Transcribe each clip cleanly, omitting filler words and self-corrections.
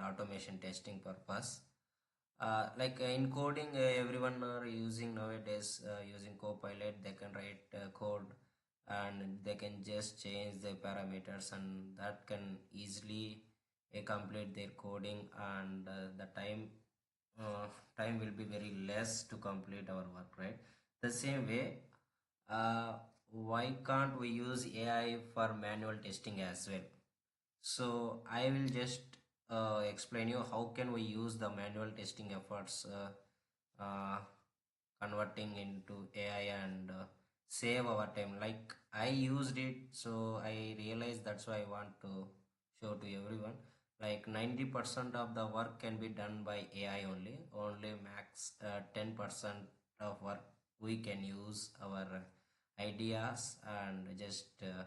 automation testing purpose. Like in coding, everyone are using nowadays using Copilot. They can write code and they can just change the parameters, and that can easily complete their coding, and the uh, time will be very less to complete our work, right? The same way, uh, why can't we use AI for manual testing as well? So I will just explain you how can we use the manual testing efforts, converting into AI, and save our time. Like I used it, so I realized that's why I want to show to everyone. Like 90% of the work can be done by AI only. Only max 10% of work we can use our ideas and just uh,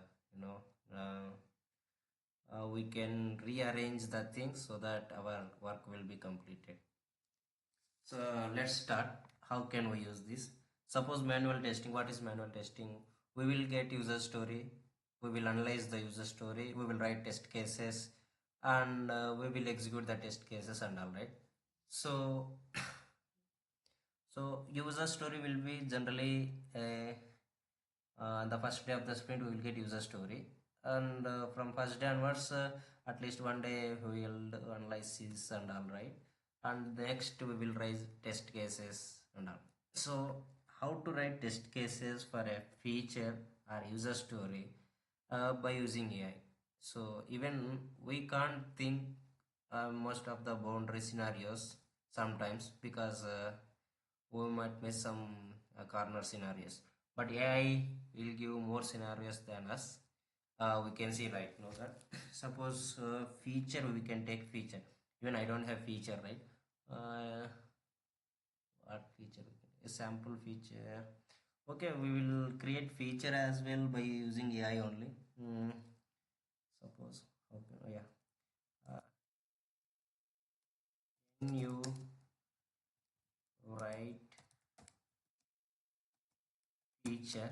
we can rearrange the things so that our work will be completed. So let's start. How can we use this? Suppose manual testing. What is manual testing? We will get user story, we will analyze the user story, we will write test cases, and we will execute the test cases and all, right? So so user story will be generally the first day of the sprint we will get user story, and from first day onwards, at least one day we will analyze this and all, right? And next we will raise test cases and all. So how to write test cases for a feature or user story by using AI? So even we can't think most of the boundary scenarios sometimes, because we might miss some corner scenarios, but AI will give more scenarios than us. We can see right now that suppose feature, we can take feature. Even I don't have feature, right? What feature? A sample feature. Okay, we will create feature as well by using AI only. Suppose, okay, oh yeah. Uh, can you write feature?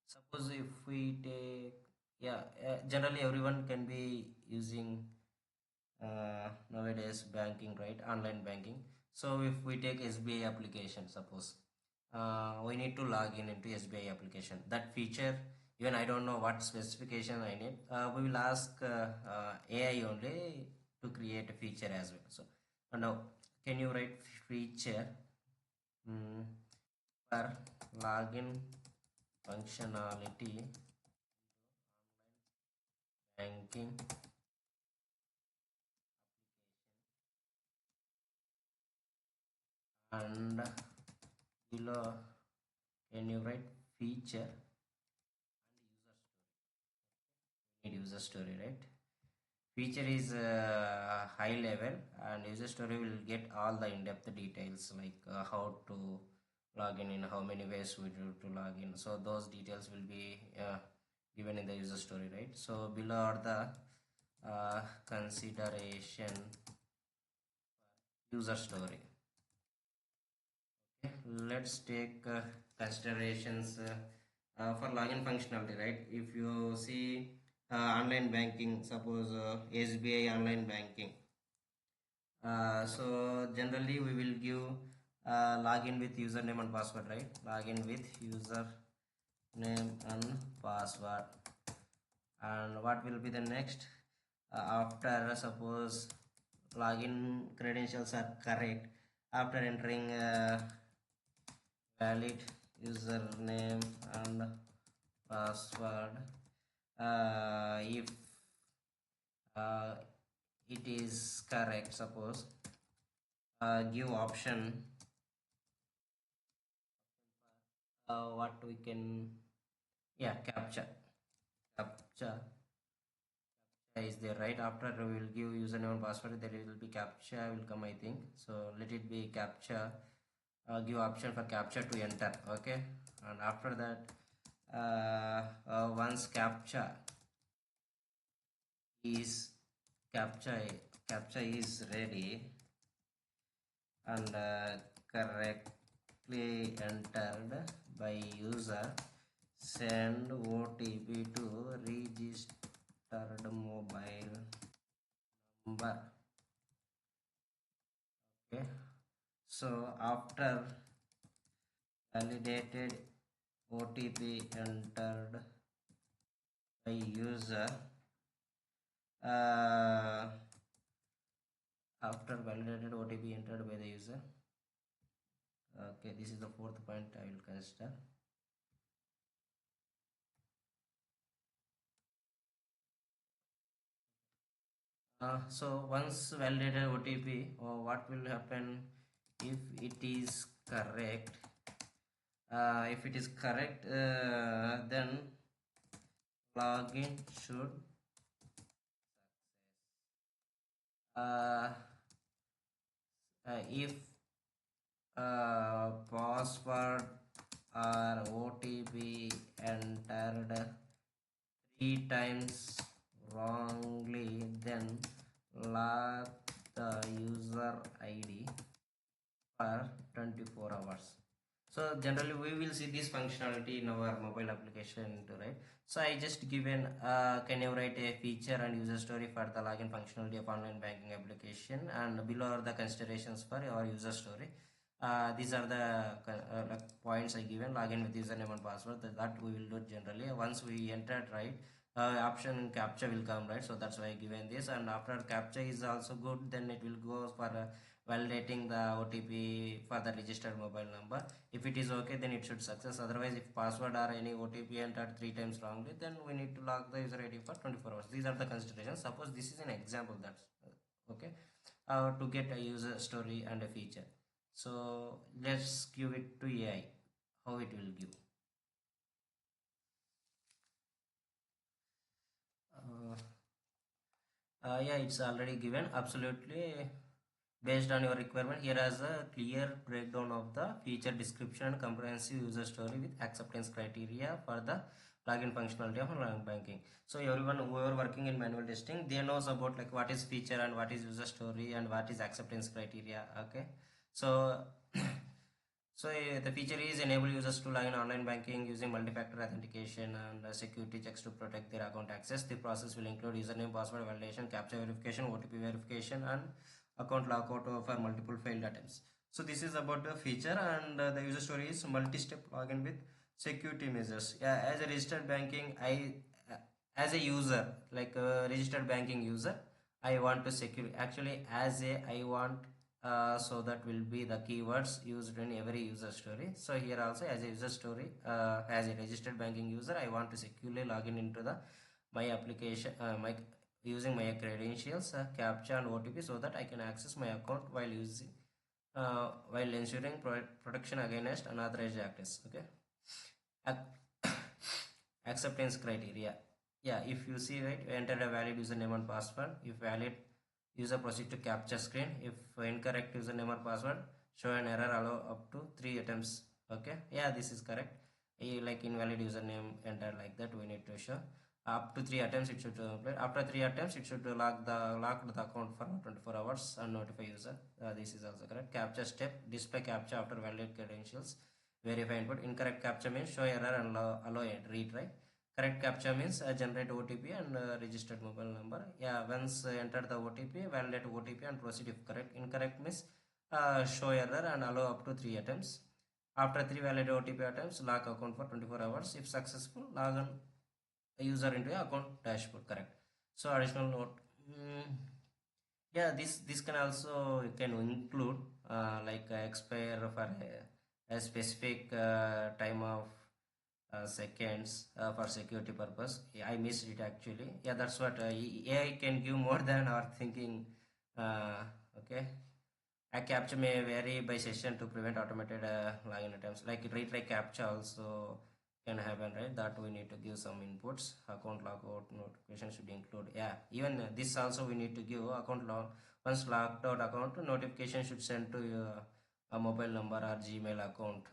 Suppose if we take, yeah, generally everyone can be using nowadays banking, right? Online banking. So if we take SBI application, suppose we need to log in into SBI application. That feature, even I don't know what specification I need. We will ask AI only to create a feature as well. So now, can you write feature mm, for login functionality banking and below, can you write feature and user story, right? Feature is high level, and user story will get all the in-depth details, like how to log in how many ways we do to log in. So those details will be given in the user story, right? So below are the consideration user story. Okay, let's take considerations for login functionality, right? If you see online banking, suppose SBI online banking. So generally we will give login with username and password, right? Login with username and password. And what will be the next? After suppose login credentials are correct, after entering valid username and password, if uh, it is correct, suppose give option, what we can, yeah, captcha is there, right? After we will give username and password, there will be captcha will come, I think. So let it be captcha. Give option for captcha to enter, okay? And after that, once is captcha captcha is ready and correctly entered by user, send OTP to registered mobile number. So after validated OTP entered by user, uh, after validated OTP entered by the user, okay, this is the fourth point I will consider. So once validated OTP, what will happen if it is correct? If it is correct, then login should uh, if password or OTP entered three times wrongly, then lock the user ID for 24 hours. So generally we will see this functionality in our mobile application too, right? So I just given can you write a feature and user story for the login functionality of online banking application, and below are the considerations for our user story. These are the like points I given. Login with username and password, that we will do generally once we entered, right? Option captcha will come, right? So that's why I given this, and after captcha is also good, then it will go for validating the OTP for the registered mobile number. If it is okay, then it should success. Otherwise, if password or any OTP entered three times wrongly, then we need to lock the user ID for 24 hours. These are the considerations. Suppose this is an example, that's okay, to get a user story and a feature. So let's give it to AI, how it will give. Uh, yeah, it's already given. Absolutely. Based on your requirement, here is a clear breakdown of the feature description and comprehensive user story with acceptance criteria for the login functionality of online banking. So everyone whoever working in manual testing, they knows about like what is feature and what is user story and what is acceptance criteria. Okay, so so the feature is enable users to log in online banking using multi-factor authentication and security checks to protect their account access. The process will include username, password validation, captcha verification, OTP verification, and account lockout for multiple failed attempts. So this is about the feature, and the user story is multi-step login with security measures. Yeah, as a registered banking, as a user, like a registered banking user, I want to secure. Actually, as a I want so that will be the keywords used in every user story. So here also as a user story, as a registered banking user, I want to securely log in into the my application, my using my credentials, captcha and OTP, so that I can access my account while ensuring protection against unauthorized access. Okay. Acceptance criteria. Yeah, if you see, right, enter a valid username and password. If valid, user proceed to capture screen. If incorrect username or password, show an error, allow up to 3 attempts. Okay, yeah, this is correct. Like invalid username enter, like that we need to show up to 3 attempts it should play. After 3 attempts it should lock the account for 24 hours and notify user. This is also correct. Capture step, display capture after valid credentials, verify input. Incorrect capture means show error and allow retry. Correct capture means generate OTP and registered mobile number. Yeah, once enter the OTP, validate OTP and proceed if correct. Incorrect means show error and allow up to 3 attempts. After 3 valid OTP attempts, lock account for 24 hours. If successful, log on a user into a account dashboard. Correct. So additional note. Yeah, this can also can include like expire for a specific time of seconds for security purpose. Yeah, I missed it actually. Yeah, that's what AI can give more than our thinking. Okay. A captcha may vary by session to prevent automated login attempts. Like retry captcha also can happen, right? That we need to give some inputs. Account logout notification should include. Yeah, even this also we need to give account log. Once logged out account, notification should send to your a mobile number or Gmail account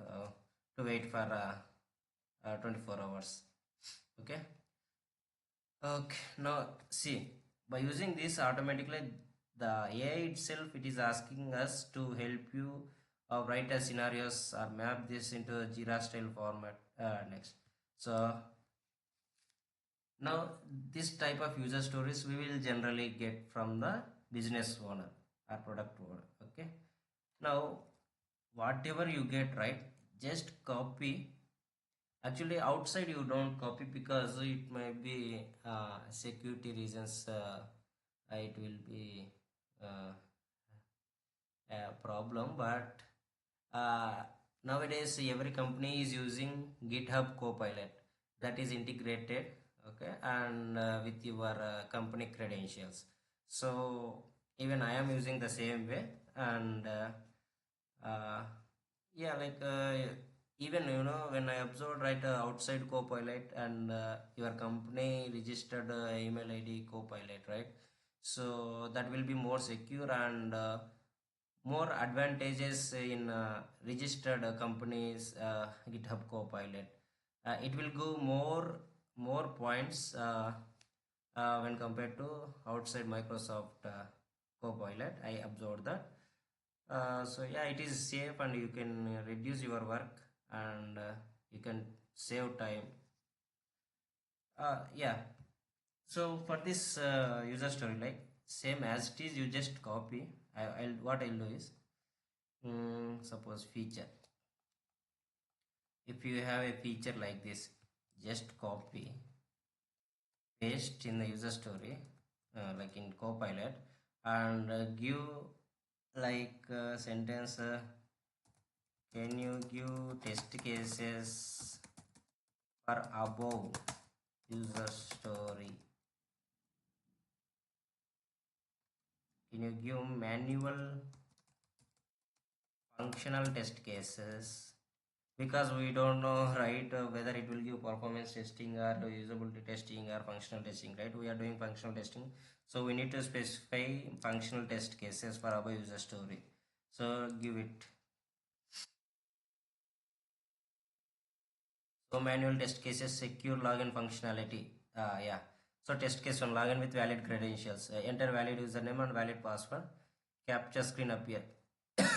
to wait for 24 hours. Okay. Okay, now see, by using this automatically, the AI itself, it is asking us to help you write a scenarios or map this into a Jira style format next. So now this type of user stories we will generally get from the business owner or product owner. Okay. Now whatever you get, right, just copy. Actually outside you don't copy because it might be security reasons, it will be uh, a problem. But uh, nowadays every company is using GitHub Copilot that is integrated, okay, and with your company credentials. So even I am using the same way. And uh, yeah, like even when I observed, right, outside Copilot and your company registered email ID Copilot, right, so that will be more secure and more advantages in registered companies GitHub Copilot. It will go more points when compared to outside Microsoft Copilot. I observed that. So yeah, it is safe and you can reduce your work and you can save time. Yeah. So for this user story, like same as it is, you just copy. I'll what I'll do is, suppose feature. If you have a feature like this, just copy, paste in the user story, like in Copilot, and give like sentence. Can you give test cases for above user story? Can you give manual functional test cases? Because we don't know, right, whether it will give performance testing or usability testing or functional testing, right? We are doing functional testing, so we need to specify functional test cases for our user story. So give it. So manual test cases, secure login functionality. Yeah. So test case one, login with valid credentials. Enter valid username and valid password. Capture screen appear.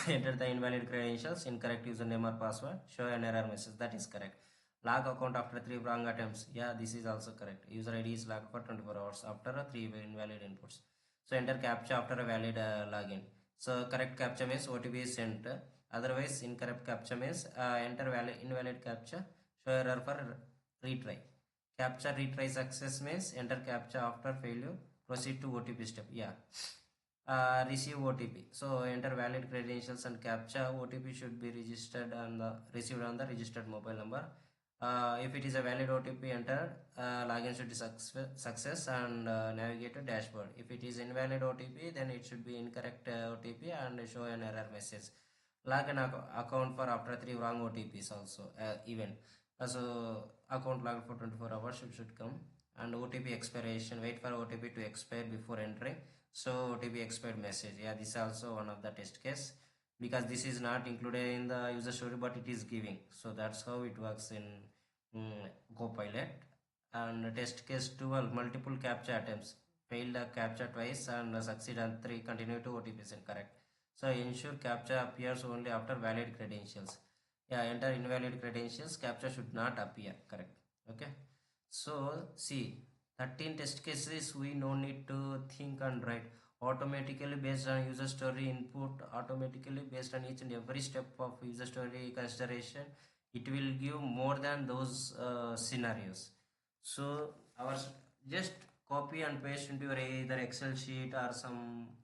Enter the invalid credentials, incorrect username or password. Show an error message. That is correct. Log account after 3 wrong attempts. Yeah, this is also correct. User ID is logged for 24 hours after 3 invalid inputs. So enter captcha after a valid login. So correct captcha means OTP is sent. Otherwise incorrect captcha means enter valid invalid captcha. Show error for retry. Captcha retry success means enter captcha after failure. Proceed to OTP step. Yeah. Receive OTP. So enter valid credentials and captcha. OTP should be registered on the received on the registered mobile number. If it is a valid OTP entered, login should be success and navigate to dashboard. If it is invalid OTP, then it should be incorrect OTP and show an error message. Log an account for after 3 wrong OTPs also even. So account logged for 24 hours should come. And OTP expiration, wait for OTP to expire before entering. So OTP expired message. Yeah, this is also one of the test case, because this is not included in the user story but it is giving. So that's how it works in Copilot. And test case 12, multiple captcha attempts. Failed a captcha twice and succeed on 3, continue to OTP is incorrect. So ensure captcha appears only after valid credentials. Yeah, enter invalid credentials, captcha should not appear, correct. Okay. So see, 13 test cases we no need to think and write. Automatically based on user story input, automatically based on each and every step of user story consideration, it will give more than those scenarios. So our just copy and paste into your either Excel sheet or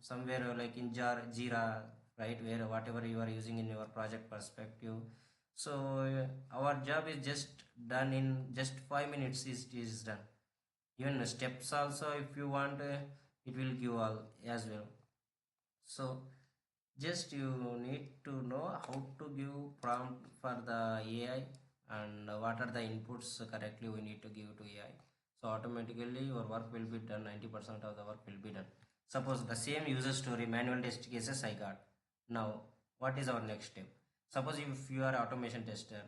somewhere like in Jira, right, where whatever you are using in your project perspective. So our job is just done in just 5 minutes. Is done. Even the steps also, if you want, it will give all as well. So just you need to know how to give prompt for the AI and what are the inputs correctly we need to give to AI. So automatically your work will be done. 90% of the work will be done. Suppose the same user story manual test cases I got. Now what is our next step? Suppose if you are automation tester,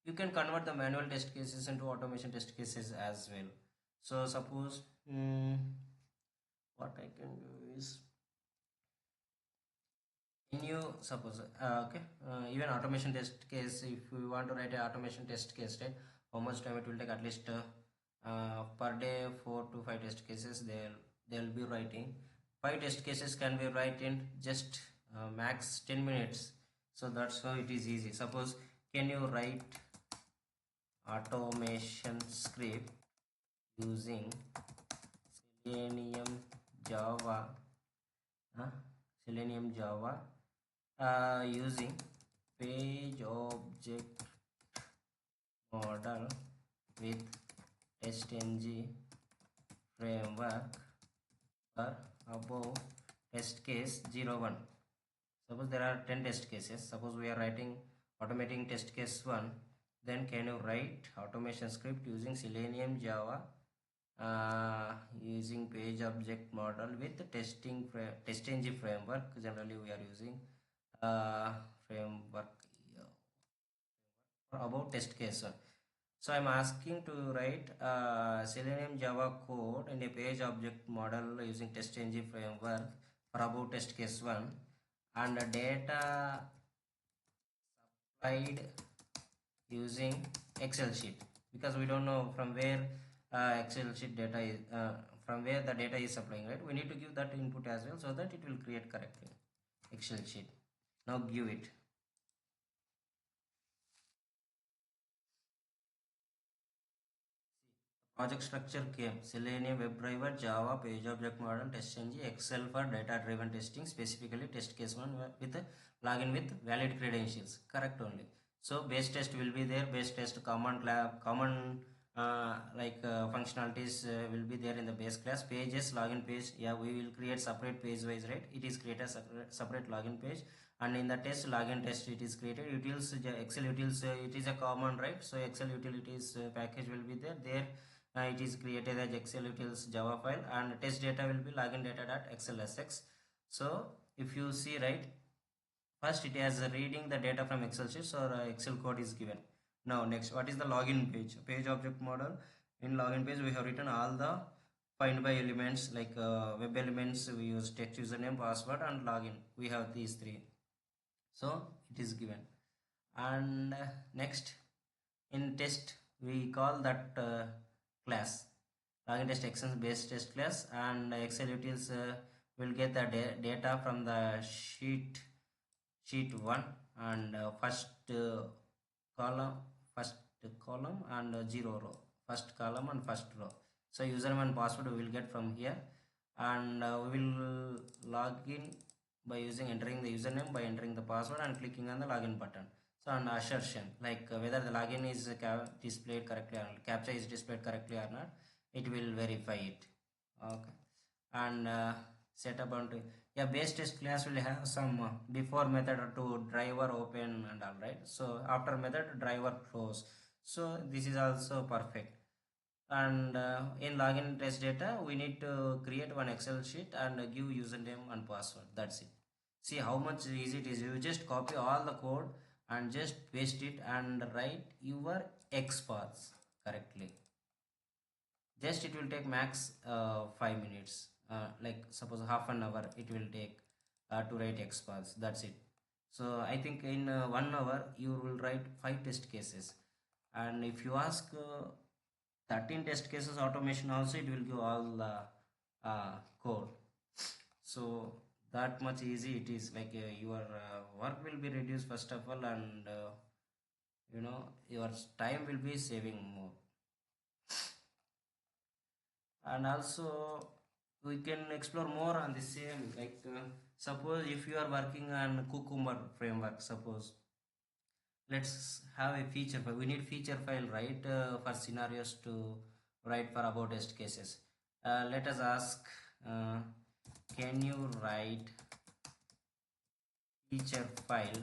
you can convert the manual test cases into automation test cases as well. So suppose, what I can do is, in you suppose, okay, even automation test case, if you want to write an automation test case, right, how much time it will take? At least per day 4 to 5 test cases they'll be writing. 5 test cases can be write in just max 10 minutes. So that's how it is easy. Suppose, can you write automation script using Selenium Java, uh, Selenium Java using page object model with TestNG framework for above test case 01. Suppose there are 10 test cases. Suppose we are writing automating test case 1. Then can you write automation script using Selenium Java using page object model with TestNG framework. Generally we are using framework about test case 1. So I'm asking to write Selenium Java code in a page object model using TestNG framework for about test case 1, and the data supplied using Excel sheet, because we don't know from where Excel sheet data is from where the data is supplying, right? We need to give that input as well so that it will create correctly Excel sheet. Now give it. Project structure came Selenium WebDriver, Java, Page Object Model, TestNG, Excel for data-driven testing, specifically test case 1 with a login with valid credentials. Correct only. So base test will be there. Base test common functionalities will be there in the base class. Pages, login page. Yeah, we will create separate page wise, right? It is create a separate login page, and in the test login test it is created. Utils, Excel utils, it is a common, right? So Excel utilities package will be there. It is created as Excel utils Java file, and test data will be login data.xlsx. So if you see, right, first it has reading the data from Excel sheets, or Excel code is given. Now next, what is the login page? Page object model. In login page we have written all the find by elements, like web elements. We use text, username, password, and login. We have these three. So it is given. And next, in test we call that class login test extends base test class, and Excel utils will get the data from the sheet 1, and column first column and 0 row, first column and first row. So username and password we will get from here, and we will log in by using entering the username, by entering the password, and clicking on the login button. So an assertion, like whether the login is displayed correctly or captcha is displayed correctly or not, it will verify it. Okay. And setup onto, yeah, base test class will have some before method to driver open and all, right? So after method driver close. So this is also perfect. And in login test data we need to create one Excel sheet and give username and password. That's it. See how much easy it is. You just copy all the code and just paste it and write your X paths correctly. Just it will take max 5 minutes, like suppose half an hour it will take to write X paths. That's it. So I think in 1 hour you will write 5 test cases, and if you ask 13 test cases automation also, it will give all the code. So that much easy it is. Like your work will be reduced first of all, and your time will be saving more. And also we can explore more on the same, like suppose if you are working on Cucumber framework, suppose let's have a feature file. We need feature file, right, for scenarios to write for about test cases. Let us ask, uh, can you write feature file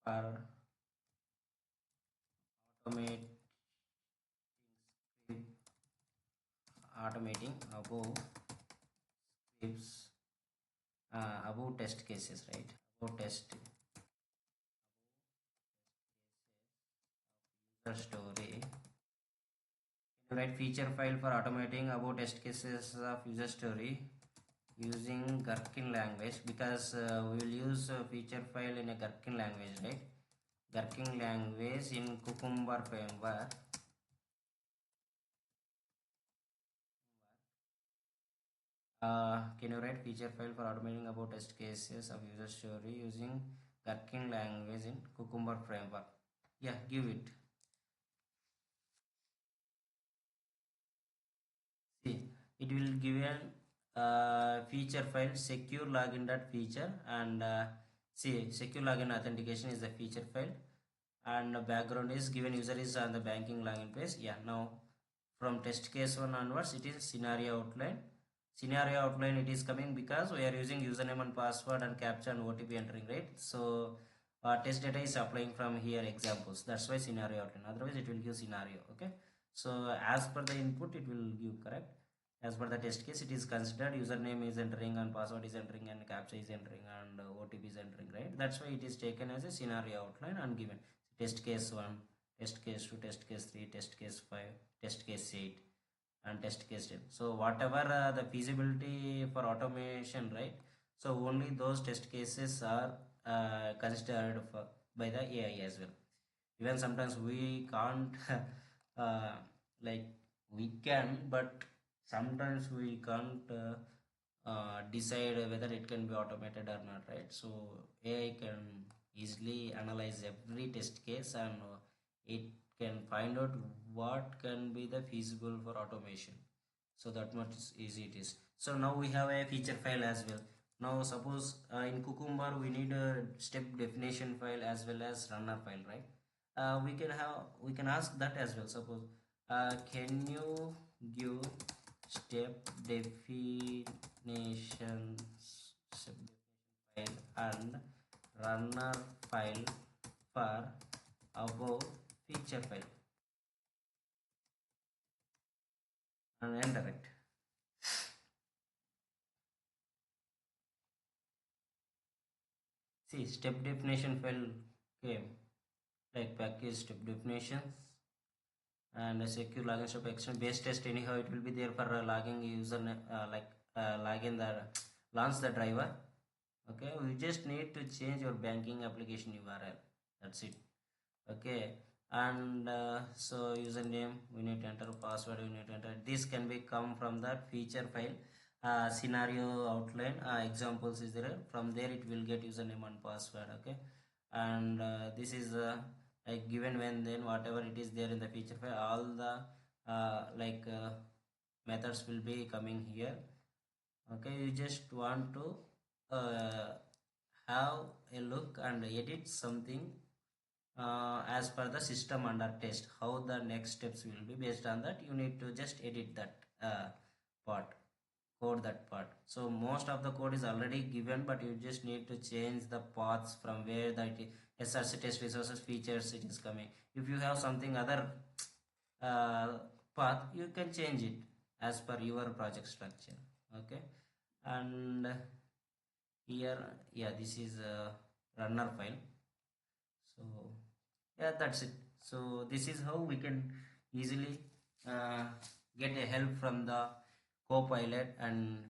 for automate automating above scripts, about test cases, right? About test user story. Can you write feature file for automating about test cases of user story using Gherkin language, because we will use a feature file in a Gherkin language, right? Gherkin language in Cucumber framework. Can you write feature file for automating about test cases of user story using working language in Cucumber framework. Yeah, give it. See, it will give an feature file secure login dot feature and see secure login authentication is the feature file and the background is given user is on the banking login page. Yeah, now from test case 1 onwards it is scenario outline. Scenario outline it is coming because we are using username and password and captcha and OTP entering, right? So test data is applying from here examples, that's why scenario outline, otherwise it will give scenario. Okay, so as per the input it will give correct. As per the test case it is considered username is entering and password is entering and captcha is entering and OTP is entering, right? That's why it is taken as a scenario outline and given test case 1, test case 2, test case 3, test case 5, test case 8 and test case 10. So whatever the feasibility for automation, right? So only those test cases are considered for, by the AI as well. Even sometimes we can't uh, like we can, but sometimes we can't decide whether it can be automated or not, right? So AI can easily analyze every test case and it can find out what can be the feasible for automation. So that much easy it is. So now we have a feature file as well. Now suppose in Cucumber we need a step definition file as well as runner file, right? We can ask that as well. Suppose can you give step definitions step definition file and runner file for above feature file and enter it. See, step definition file came like package step definitions and a secure login step extension base test. Anyhow, it will be there for logging user login the launch the driver. Okay, we just need to change your banking application URL. That's it. Okay, and so username we need to enter, password we need to enter. This can be come from that feature file scenario outline examples is there, from there it will get username and password. Okay, and this is like given when then whatever it is there in the feature file, all the methods will be coming here. Okay, you just want to uh, have a look and edit something as per the system under test, how the next steps will be. Based on that you need to just edit that part, code that part. So most of the code is already given, but you just need to change the paths from where the src test resources features it is coming. If you have something other uh, path, you can change it as per your project structure. Okay, and here, yeah, this is a runner file. So yeah, that's it. So this is how we can easily uh, get a help from the copilot and